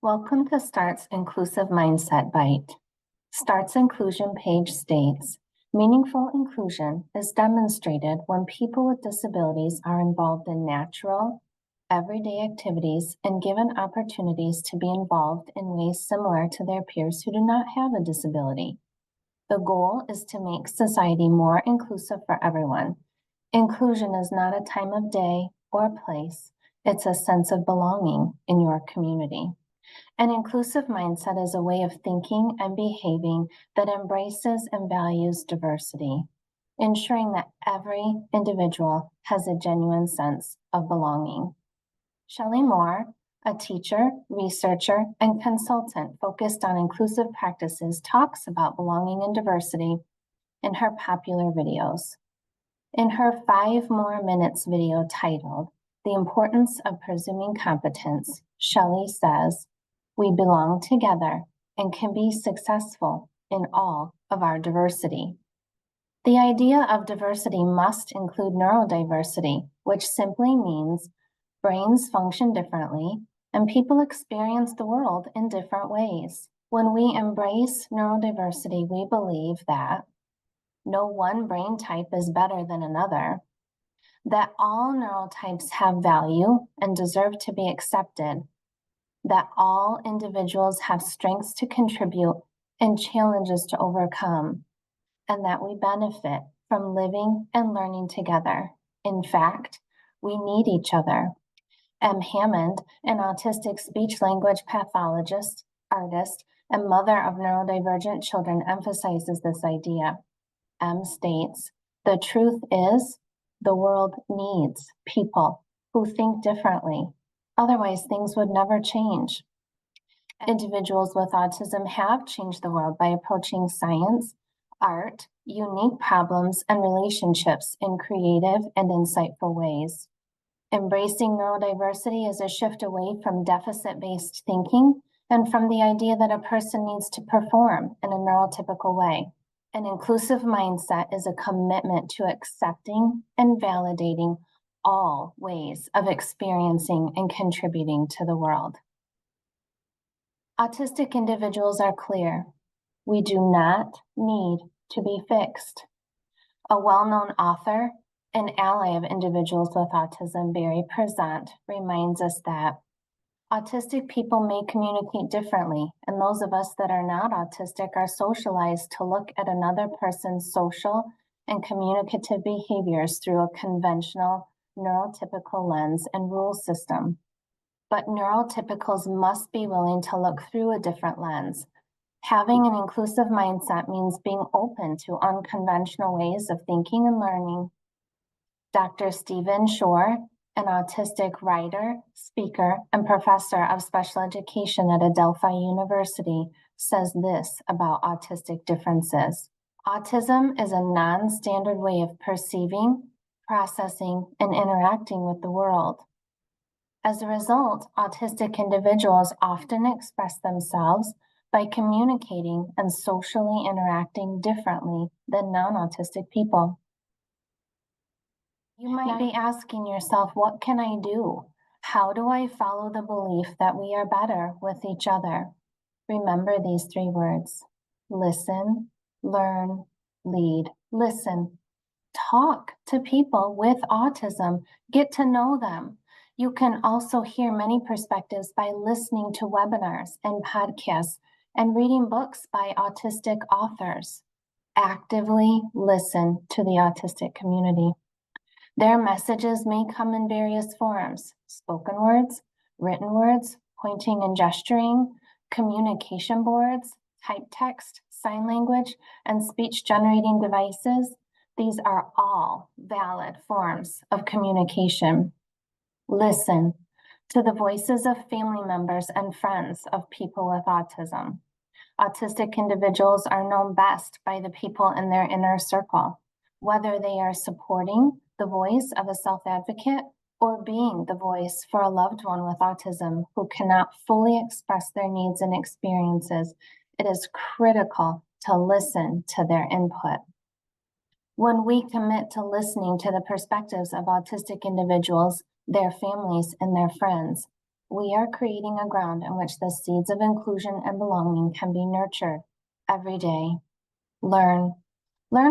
Welcome to START's Inclusive Mindset Bite. START's inclusion page states, meaningful inclusion is demonstrated when people with disabilities are involved in natural, everyday activities and given opportunities to be involved in ways similar to their peers who do not have a disability. The goal is to make society more inclusive for everyone. Inclusion is not a time of day or place, it's a sense of belonging in your community. An inclusive mindset is a way of thinking and behaving that embraces and values diversity, ensuring that every individual has a genuine sense of belonging. Shelley Moore, a teacher, researcher, and consultant focused on inclusive practices, talks about belonging and diversity in her popular videos. In her 5 More Minutes video titled, The Importance of Presuming Competence, Shelley says, we belong together and can be successful in all of our diversity. The idea of diversity must include neurodiversity, which simply means brains function differently and people experience the world in different ways. When we embrace neurodiversity, we believe that no one brain type is better than another, that all neurotypes have value and deserve to be accepted, that all individuals have strengths to contribute and challenges to overcome, and that we benefit from living and learning together. In fact, we need each other. M. Hammond, an autistic speech-language pathologist, artist, and mother of neurodivergent children, emphasizes this idea. M. states, the truth is, the world needs people who think differently. Otherwise, things would never change. Individuals with autism have changed the world by approaching science, art, unique problems, and relationships in creative and insightful ways. Embracing neurodiversity is a shift away from deficit-based thinking and from the idea that a person needs to perform in a neurotypical way. An inclusive mindset is a commitment to accepting and validating all ways of experiencing and contributing to the world. Autistic individuals are clear. We do not need to be fixed. A well-known author and ally of individuals with autism, Barry Prezant, reminds us that autistic people may communicate differently, and those of us that are not autistic are socialized to look at another person's social and communicative behaviors through a conventional neurotypical lens and rule system. But neurotypicals must be willing to look through a different lens. Having an inclusive mindset means being open to unconventional ways of thinking and learning. Dr. Stephen Shore, an autistic writer, speaker, and professor of special education at Adelphi University, says this about autistic differences. Autism is a non-standard way of perceiving, processing, and interacting with the world. As a result, autistic individuals often express themselves by communicating and socially interacting differently than non-autistic people. You might be asking yourself, what can I do? How do I follow the belief that we are better with each other? Remember these 3 words: listen, learn, lead. Listen. Talk to people with autism. Get to know them. You can also hear many perspectives by listening to webinars and podcasts and reading books by autistic authors. Actively listen to the autistic community. Their messages may come in various forms: spoken words, written words, pointing and gesturing, communication boards, typed text, sign language, and speech-generating devices. These are all valid forms of communication. Listen to the voices of family members and friends of people with autism. Autistic individuals are known best by the people in their inner circle, whether they are supporting the voice of a self-advocate or being the voice for a loved one with autism who cannot fully express their needs and experiences. It is critical to listen to their input. When we commit to listening to the perspectives of autistic individuals, their families, and their friends, we are creating a ground in which the seeds of inclusion and belonging can be nurtured every day. Learn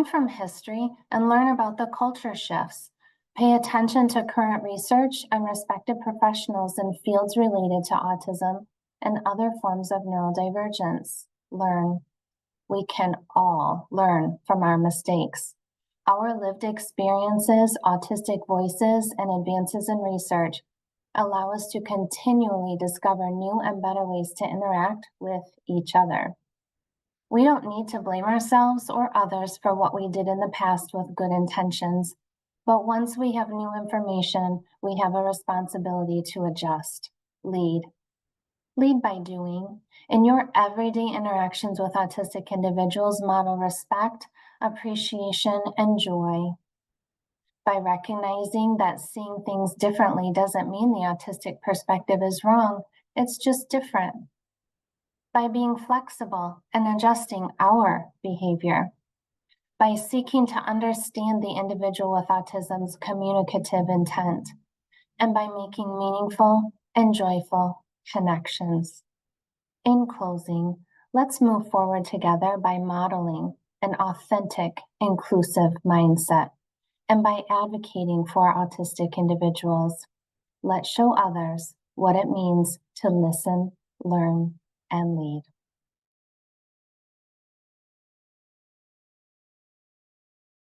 from history and learn about the culture shifts. Pay attention to current research and respected professionals in fields related to autism and other forms of neurodivergence. Learn. We can all learn from our mistakes. Our lived experiences, autistic voices, and advances in research allow us to continually discover new and better ways to interact with each other. We don't need to blame ourselves or others for what we did in the past with good intentions, but once we have new information, we have a responsibility to adjust. Lead. Lead by doing. In your everyday interactions with autistic individuals, model respect, appreciation, and joy. By recognizing that seeing things differently doesn't mean the autistic perspective is wrong, it's just different. By being flexible and adjusting our behavior. By seeking to understand the individual with autism's communicative intent. And by making meaningful and joyful connections. In closing, let's move forward together by modeling an authentic, inclusive mindset and by advocating for autistic individuals. Let's show others what it means to listen, learn, and lead.